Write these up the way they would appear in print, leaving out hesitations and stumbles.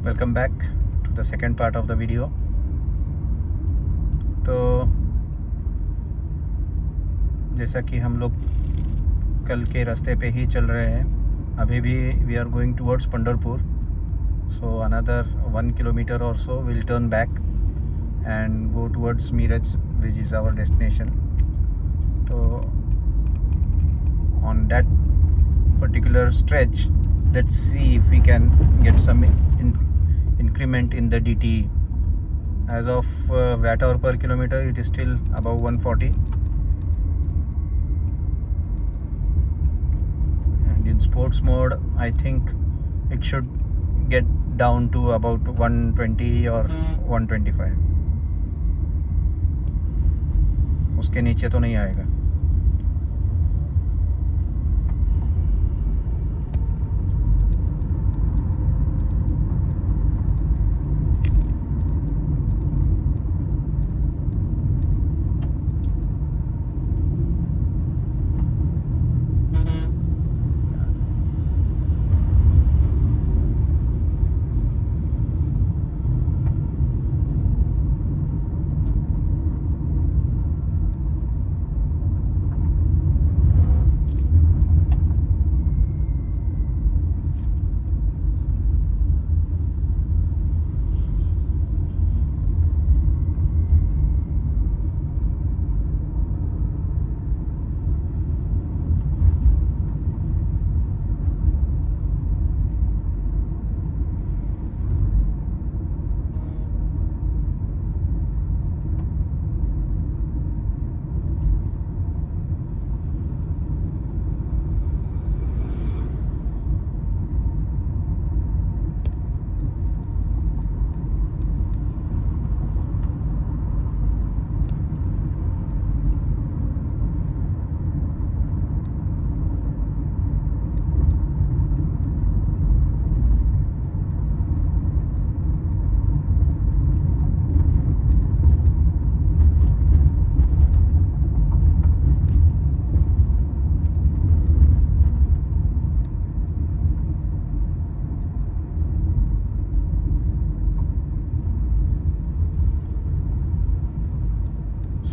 Welcome back to the second part of the video. तो जैसा कि हम लोग कल के रास्ते पे ही चल रहे हैं, अभी भी we are going towards Pandharpur. So another 1 kilometre और so will turn back and go towards Miraj which is our destination. तो on that particular stretch, let's see if we can get some increment in the DTE. As of watt hour per kilometer, it is still above 140, and in sports mode I think it should get down to about 120 or 125. उसके नीचे तो नहीं आएगा।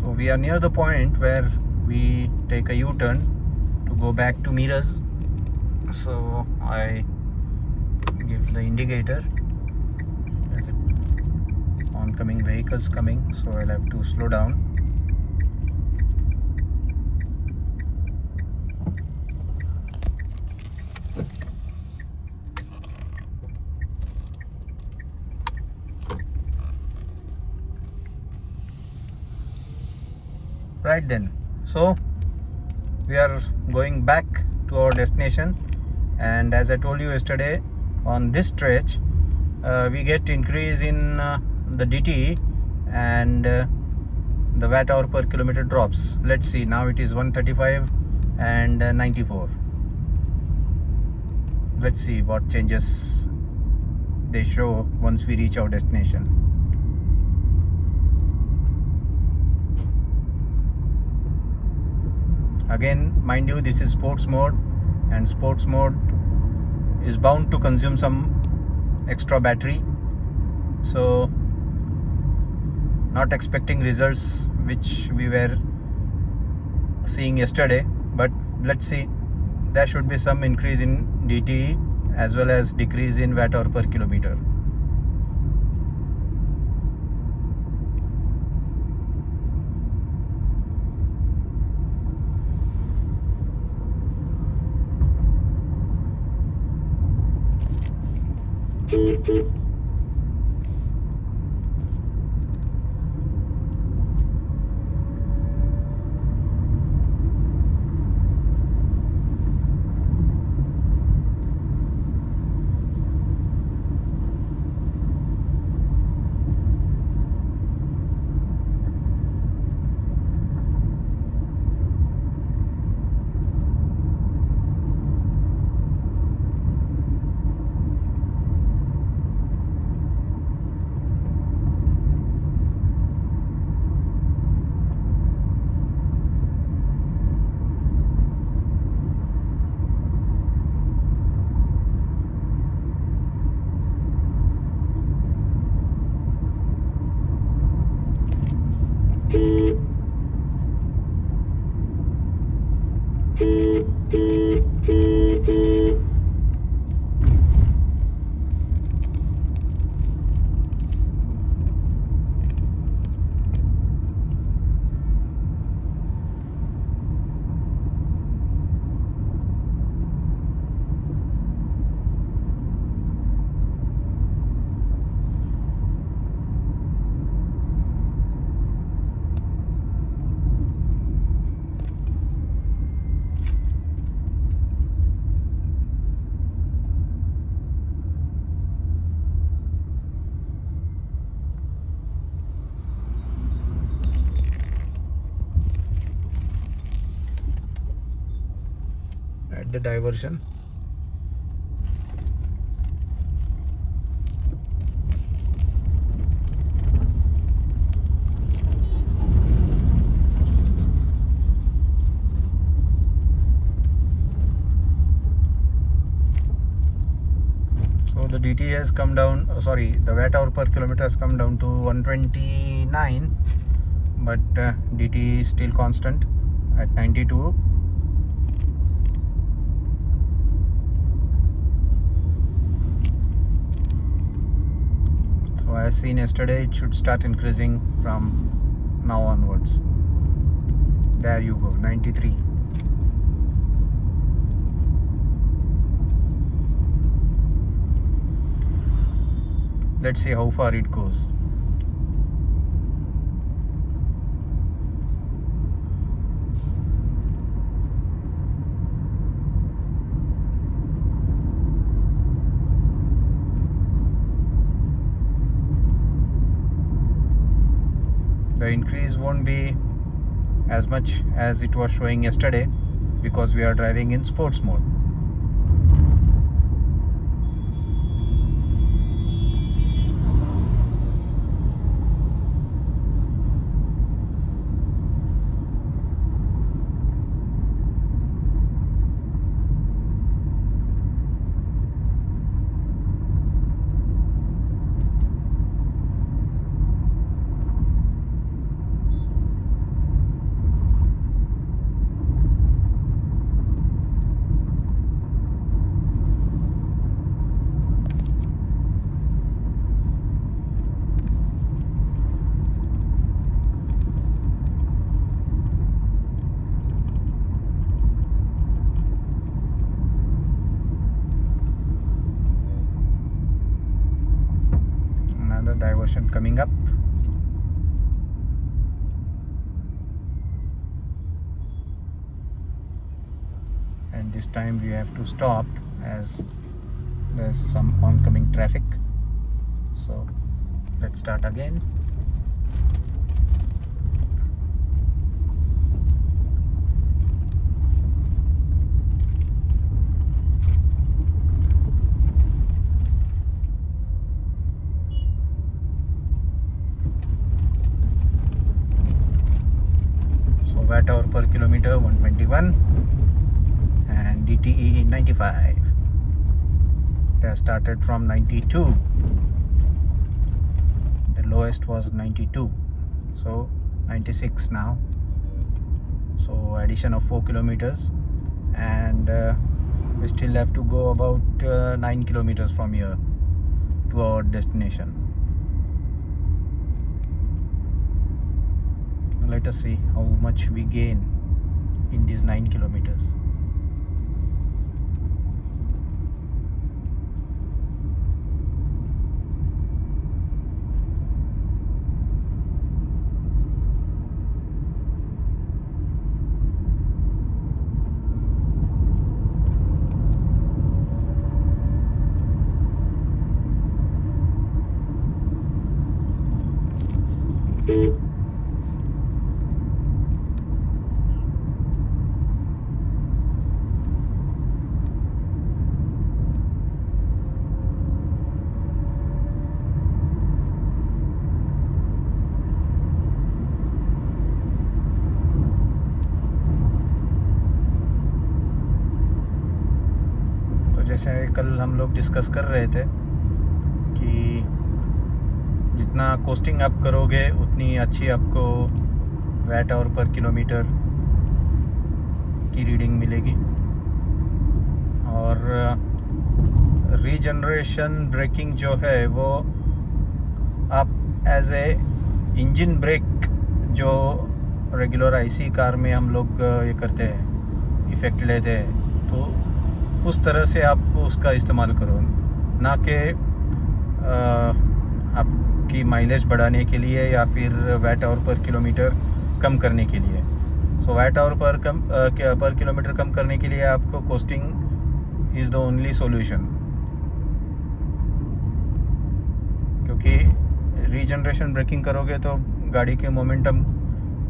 So we are near the point where we take a U-turn to go back to Miraz. So I give the indicator as it oncoming vehicles coming, so I'll have to slow down. Right then, so we are going back to our destination, and as I told you yesterday, on this stretch we get increase in the DTE, and the watt hour per kilometer drops. Let's see, now it is 135 and 94. Let's see what changes they show once we reach our destination. Again, mind you, this is sports mode, and sports mode is bound to consume some extra battery, so not expecting results which we were seeing yesterday, but let's see. There should be some increase in DTE as well as decrease in watt hour per kilometer. take the diversion. So the DT has come down, the watt hour per kilometer has come down to 129, but DT is still constant at 92. So as seen yesterday, it should start increasing from now onwards. There you go, 93. Let's see how far it goes. The increase won't be as much as it was showing yesterday because we are driving in sports mode. Diversion coming up. And this time we have to stop as there's some oncoming traffic. So let's start again. Watt hour per kilometer 121 and DTE 95. They started from 92. The lowest was 92, so 96 now. So addition of 4 kilometers, and we still have to go about 9 kilometers from here to our destination. Let us see how much we gain in these 9 kilometers. जैसे कल हम लोग discuss कर रहे थे कि जितना costing आप करोगे उतनी अच्छी आपको वैट आवर पर किलोमीटर की रीडिंग मिलेगी। और रीजनरेशन ब्रेकिंग जो है वो आप एज ए इंजन ब्रेक जो रेगुलर आईसी कार में हम लोग ये करते हैं, इफ़ेक्ट लेते हैं, तो उस तरह से आप उसका इस्तेमाल करो, ना कि आपकी माइलेज बढ़ाने के लिए या फिर वैट आवर पर किलोमीटर कम करने के लिए। So watt hour per kilometre कम करने के लिए आपको coasting is the only solution, क्योंकि रीजनरेशन ब्रेकिंग करोगे तो गाड़ी के मोमेंटम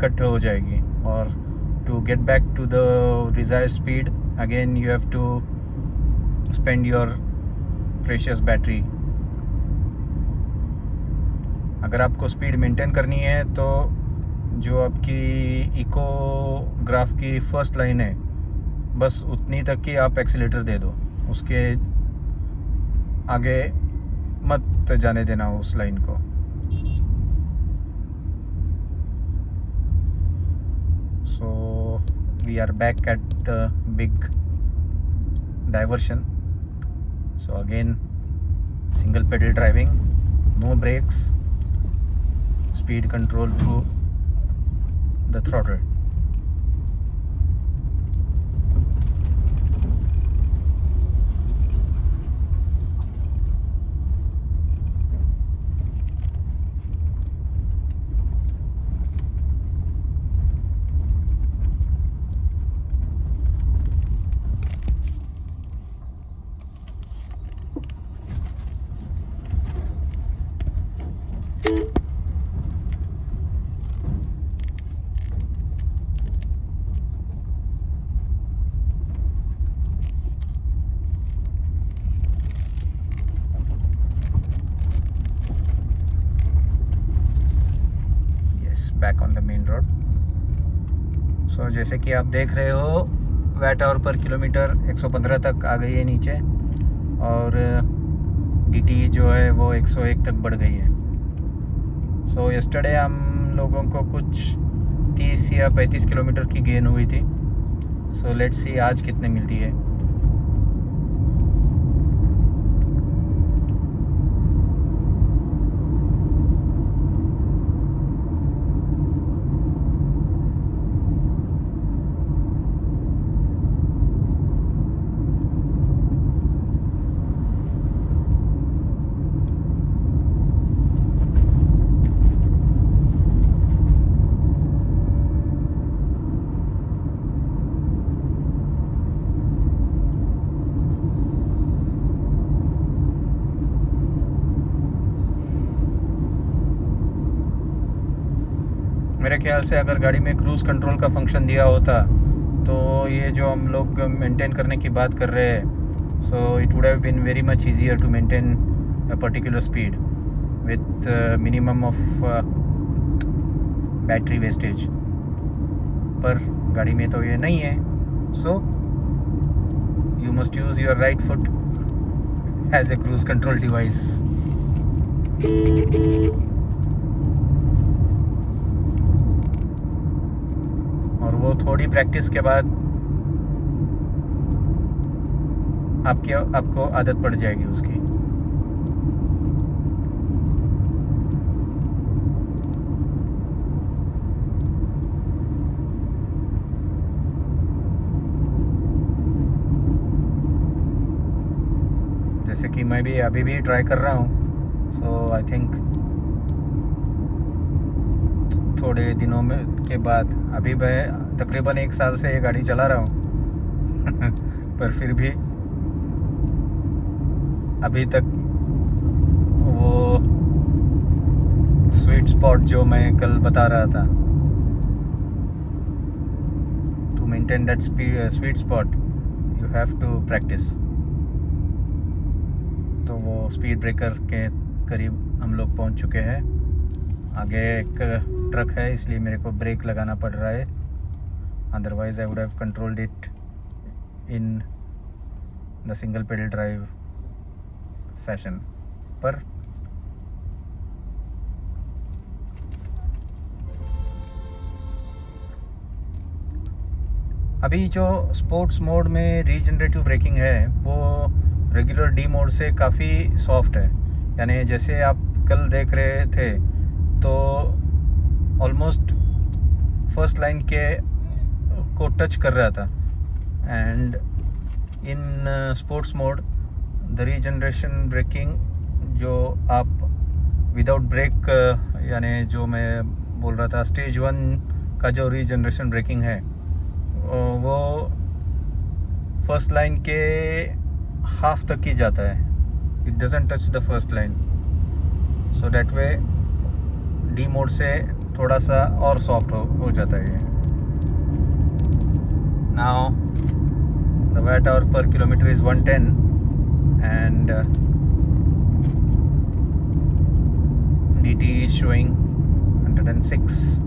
कट हो जाएगी और to get back to the desired speed again you have to spend your precious battery. अगर आपको स्पीड मेंटेन करनी है तो जो आपकी इको ग्राफ की फर्स्ट लाइन है बस उतनी तक की आप एक्सीलेटर दे दो, उसके आगे मत जाने देना उस लाइन को. So we are back at the big diversion. So again single pedal driving, no brakes, speed control through the throttle. Back on the main road. So जैसे कि आप देख रहे हो वैट आवर पर किलोमीटर 115 तक आ गई है नीचे, और DT जो है वो 101 तक बढ़ गई है. सो यस्टरडे हम लोगों को कुछ 30 या 35 किलोमीटर की गेन हुई थी. सो लेट्स सी आज कितने मिलती है. मेरे ख्याल से अगर गाड़ी में क्रूज़ कंट्रोल का फंक्शन दिया होता तो ये जो हम लोग मेंटेन करने की बात कर रहे हैं, so it would have been very much easier to maintain a particular speed with minimum of battery wastage. पर गाड़ी में तो ये नहीं है. So you must use your right foot as a cruise control device. और वो थोड़ी प्रैक्टिस के बाद आपको आदत पड़ जाएगी उसकी. जैसे कि मैं भी अभी भी ट्राई कर रहा हूँ. सो आई थिंक थोड़े दिनों में के बाद, अभी मैं तकरीबन 1 साल से ये गाड़ी चला रहा हूँ पर फिर भी अभी तक वो स्वीट स्पॉट जो मैं कल बता रहा था, to maintain that sweet spot you have to practise. तो वो स्पीड ब्रेकर के करीब हम लोग पहुंच चुके हैं. आगे एक ट्रक है इसलिए मेरे को ब्रेक लगाना पड़ रहा है, otherwise I would have controlled it in the single pedal drive fashion. पर अभी जो स्पोर्ट्स मोड में रीजनरेटिव ब्रेकिंग है वो रेगुलर डी मोड से काफ़ी सॉफ्ट है. यानी जैसे आप कल देख रहे थे तो ऑलमोस्ट फर्स्ट लाइन के को टच कर रहा था. And in sports mode the regeneration braking जो आप विदाउट ब्रेक यानी जो मैं बोल रहा था स्टेज 1 का जो रीजनरेशन ब्रेकिंग है वो फर्स्ट लाइन के हाफ तक ही जाता है. It doesn't touch the first line. So that way D mode से थोड़ा सा और सॉफ्ट हो जाता है. Now The watt hour per kilometer is 110 and DT is showing 106.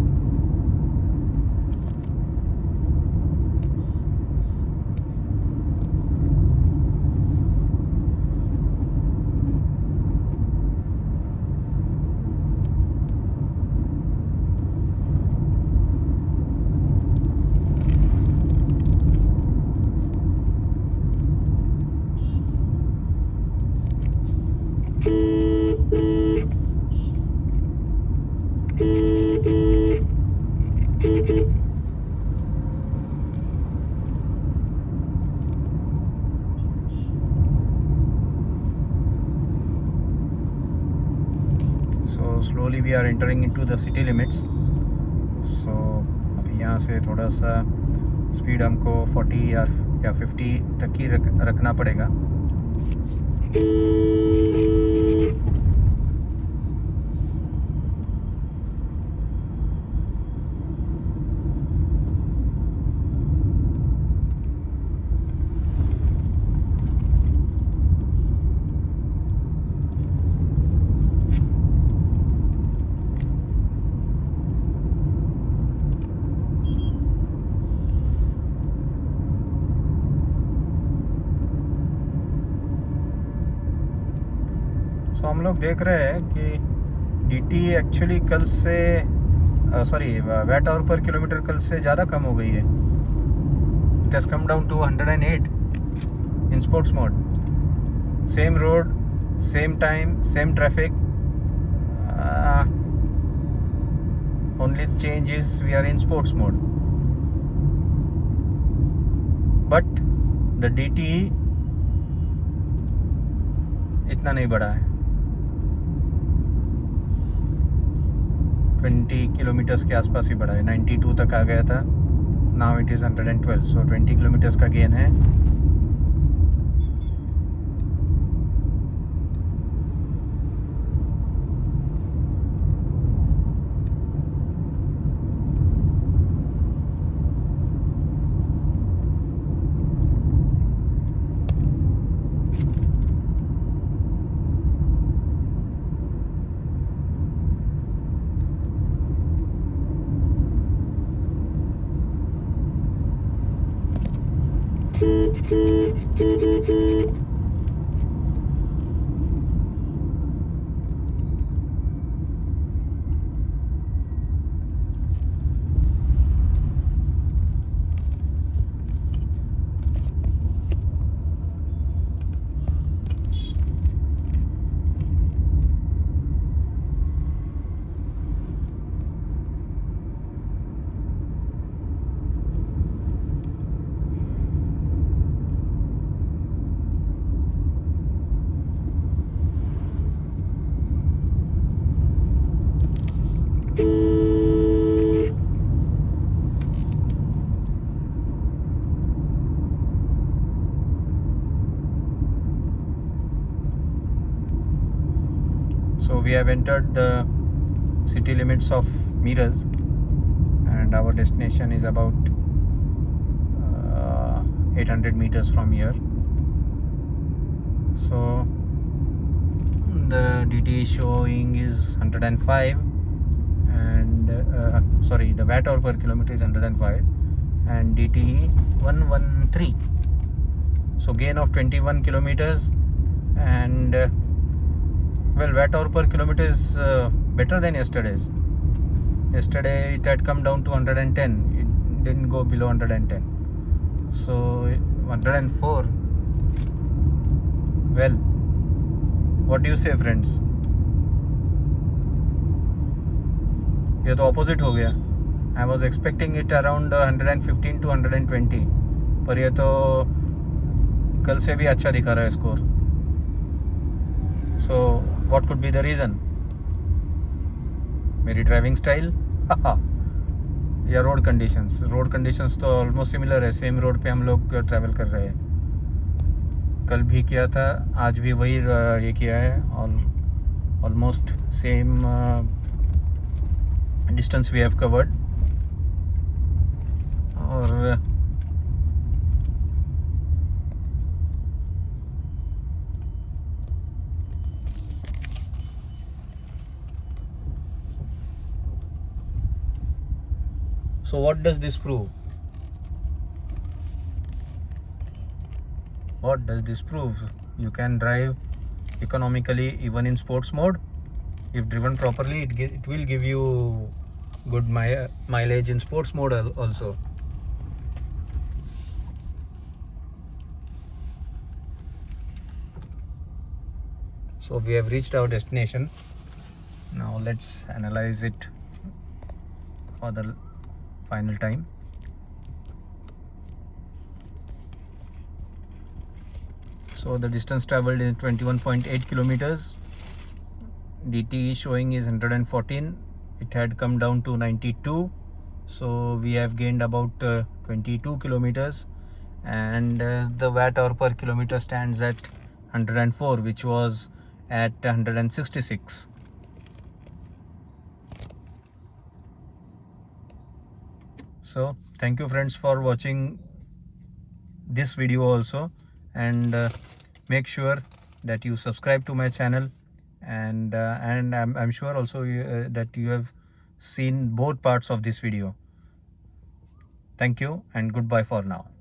So slowly we are entering into the city limits. So अभी यहाँ से थोड़ा सा स्पीड हमको 40 या 50 तक ही रखना पड़ेगा. तो हम लोग देख रहे हैं कि DT एक्चुअली कल से वैट आवर पर किलोमीटर कल से ज़्यादा कम हो गई है. It has come down to 108 in sports mode. Same road, same time, same traffic. Only change is we are in sports mode. But the DT इतना नहीं बढ़ा है. 20 किलोमीटर्स के आसपास ही बढ़ा है. 92 तक आ गया था. Now it is 112. So 20 kilometres का गेन है. So we have entered the city limits of Miraz and our destination is about 800 meters from here. So the DT showing is 105 and the watt hour per kilometer is 105 and DT 113. So gain of 21 kilometers and watt hour per kilometer is better than yesterday's. Yesterday it had come down to 110. It didn't go below 110. So 104. Well, what do you say, friends? ये तो opposite हो गया. I was expecting it around 115 to 120. पर ये तो कल से भी अच्छा दिखा रहा है score. So what could be the reason? मेरी ड्राइविंग स्टाइल या रोड कंडीशंस. रोड कंडीशंस तो ऑलमोस्ट सिमिलर है. सेम रोड पे हम लोग ट्रैवल कर रहे हैं. कल भी किया था, आज भी वही ये किया है. Almost same distance we have covered. और So what does this prove? What does this prove? You can drive economically even in sports mode. If driven properly, it will give you good mileage in sports mode also. So we have reached our destination. Now let's analyze it for the final time. So the distance traveled is 21.8 kilometers. DT showing is 114. It had come down to 92. So we have gained about 22 kilometers, and the watt hour per kilometer stands at 104, which was at 166. So thank you friends for watching this video also, and make sure that you subscribe to my channel, and I'm sure also that you have seen both parts of this video. Thank you and goodbye for now.